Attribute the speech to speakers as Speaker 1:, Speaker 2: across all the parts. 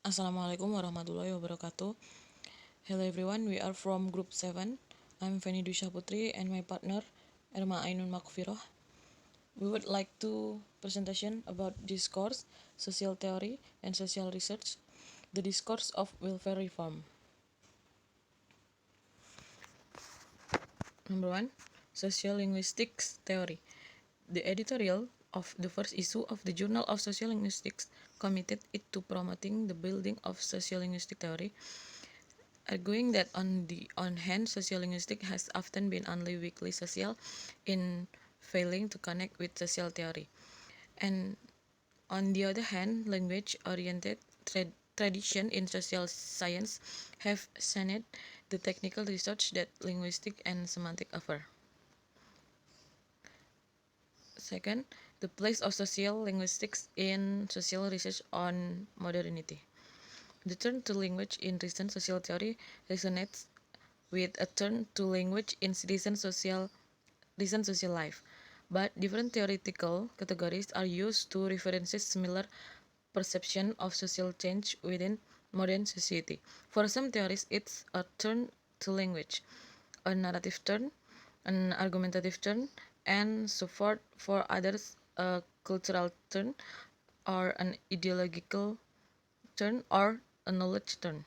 Speaker 1: Assalamualaikum warahmatullahi wabarakatuh. Hello everyone, we are from group 7. I'm Feni Dusha Putri and my partner Erma Ainun Makfiroh. We would like to presentation about discourse, social theory, and social research, the discourse of welfare reform. Number 1, sociolinguistics theory. The editorial of the first issue of the Journal of Sociolinguistics committed it to promoting the building of sociolinguistic theory, arguing that on the one hand, sociolinguistics has often been only weakly social in failing to connect with social theory, and on the other hand, language-oriented tradition in social science have seen the technical research that linguistic and semantic offer. Second, the place of social linguistics in social research on modernity. The turn to language in recent social theory resonates with a turn to language in recent social life, but different theoretical categories are used to reference similar perception of social change within modern society. For some theories, it's a turn to language, a narrative turn, an argumentative turn, and so forth. For others, a cultural turn, or an ideological turn, or a knowledge turn.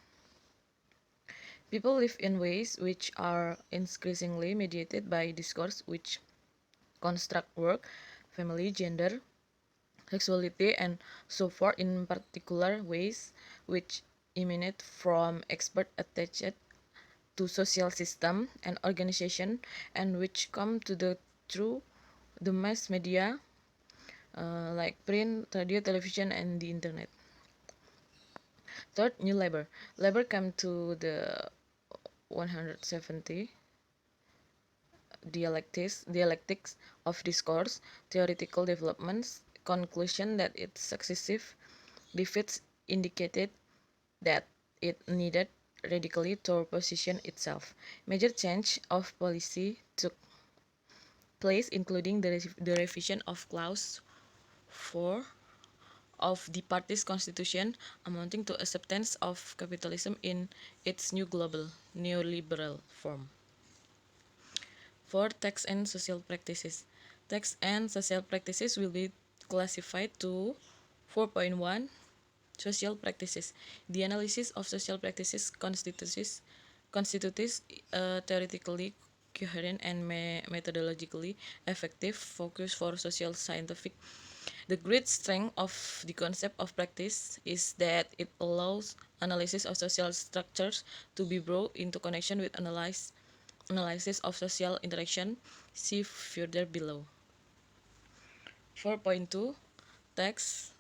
Speaker 1: People live in ways which are increasingly mediated by discourse which construct work, family, gender, sexuality, and so forth in particular ways which emanate from expert attached to social system and organization, and which come to the through the mass media like print, radio, television, and the internet. Third, new labor. Labor come to the 170 dialectics of discourse, theoretical developments, conclusion that its successive defeats indicated that it needed radically to position itself. Major change of policy took place, including the revision of Clause 4 of the party's constitution, amounting to acceptance of capitalism in its new global neoliberal form. For tax and social practices. Tax and social practices will be classified to 4.1 social practices. The analysis of social practices constitutes theoretically coherent and methodologically effective focus for social scientific. The great strength of the concept of practice is that it allows analysis of social structures to be brought into connection with analysis of social interaction. See further below. 4.2 Text,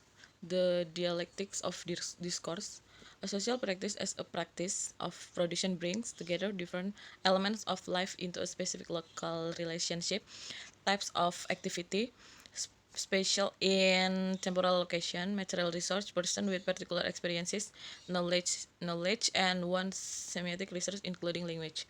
Speaker 1: the dialectics of discourse. A social practice as a practice of production brings together different elements of life into a specific local relationship, types of activity, spatial in temporal location, material resource, person with particular experiences, knowledge, and one semiotic research including language.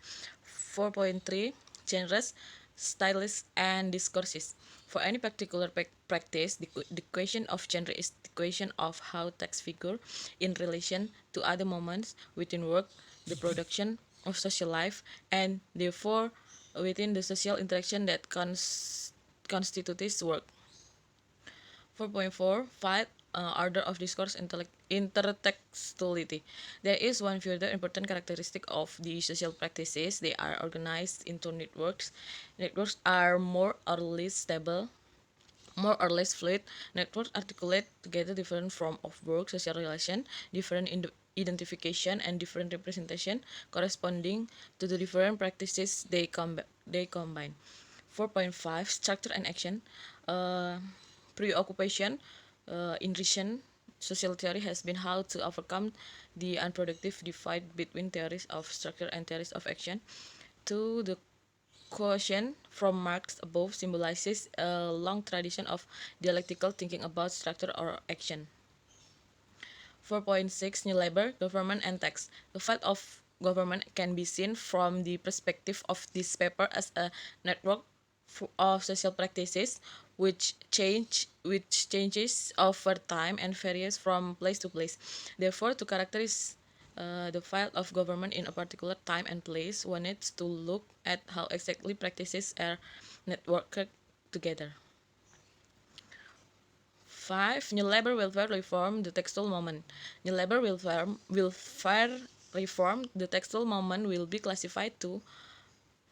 Speaker 1: 4.3 Genres, styles, and discourses. For any particular practice, the question of genre is the question of how text figure in relation to other moments within work, the production of social life, and therefore within the social interaction that constitutes work. 4.4 Fight order of discourse intertextuality. There is one further important characteristic of the social practices. They are organized into networks. Networks are more or less stable, more or less fluid. Networks articulate together different forms of work, social relation, different identification, and different representation corresponding to the different practices they combine. 4.5 Structure and action. Preoccupation in recent social theory has been how to overcome the unproductive divide between theories of structure and theories of action. To the quotation from Marx above symbolizes a long tradition of dialectical thinking about structure or action. 4.6 New Labor, Government and Tax. The fight of government can be seen from the perspective of this paper as a network of social practices which changes over time and varies from place to place. Therefore, to characterize the file of government in a particular time and place, one needs to look at how exactly practices are networked together. 5. New labor welfare reform, the textile moment. New labor welfare reform, the textile moment will be classified to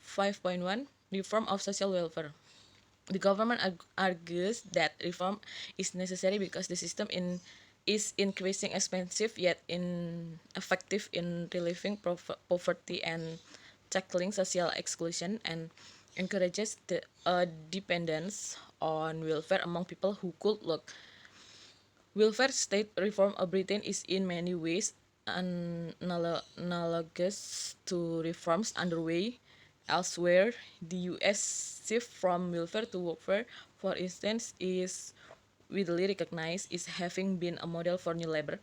Speaker 1: 5.1 Reform of social welfare. The government argues that reform is necessary because the system is increasing expensive yet ineffective in relieving poverty and tackling social exclusion, and encourages the dependence on welfare among people who could work. Welfare state reform of Britain is in many ways analogous to reforms underway elsewhere. The US shift from welfare to workfare, for instance, is widely recognized as having been a model for new labor,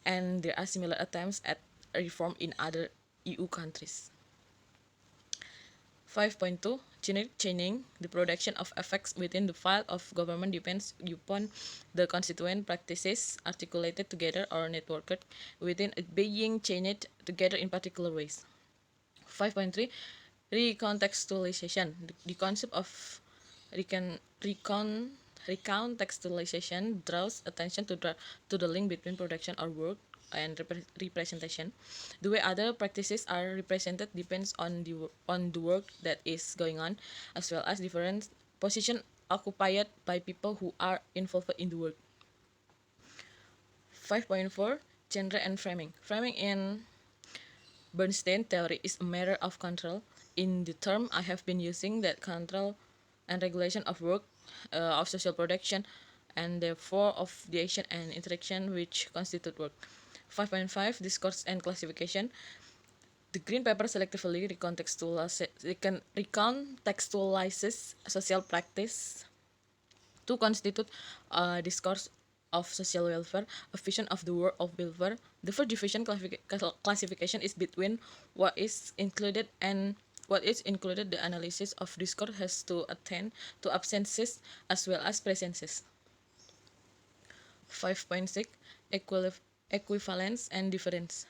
Speaker 1: and there are similar attempts at reform in other EU countries. 5.2 Generic chaining. The production of effects within the file of government depends upon the constituent practices articulated together or networked within it being chained together in particular ways. 5.3 Recontextualization. The concept of recontextualization draws attention to the link between production or work and representation. The way other practices are represented depends on the work that is going on, as well as different position occupied by people who are involved in the work. 5.4 Genre and framing. Framing in Bernstein theory is a matter of control. In the term I have been using, that control and regulation of work, of social production, and therefore of the action and interaction which constitute work. 5.5 Discourse and classification. The Green Paper selectively recontextualizes social practice to constitute a discourse of social welfare, a vision of the world of welfare. The first division classification is between what is included and what is included. The analysis of discourse has to attend to absences as well as presences. 5.6 Equivalence and difference.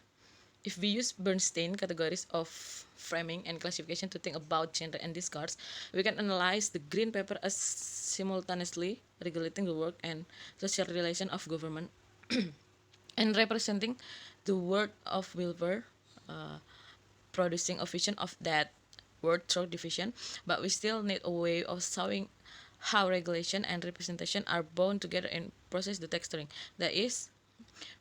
Speaker 1: If we use Bernstein categories of framing and classification to think about gender and discourse, we can analyze the Green Paper as simultaneously regulating the work and social relation of government and representing the work of welfare, producing a vision of that word through division. But we still need a way of showing how regulation and representation are bound together in process the texturing. That is,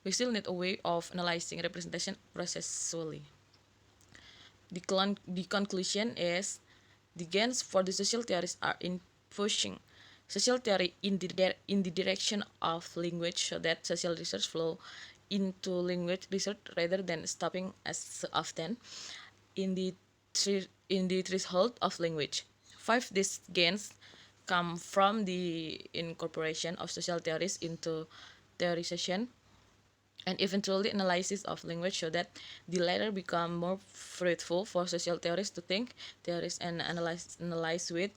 Speaker 1: we still need a way of analyzing representation processually. The conclusion is the gains for the social theorists are in pushing social theory in the direction of language, so that social research flow into language research rather than stopping as so often in the threshold of language. 5 These gains come from the incorporation of social theories into theorization and eventually analysis of language, so that the latter become more fruitful for social theorists to think, theories, and analyze with.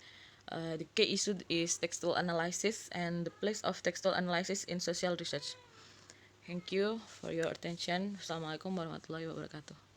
Speaker 1: The key issue is textual analysis and the place of textual analysis in social research. Thank you for your attention. Assalamualaikum warahmatullahi wabarakatuh.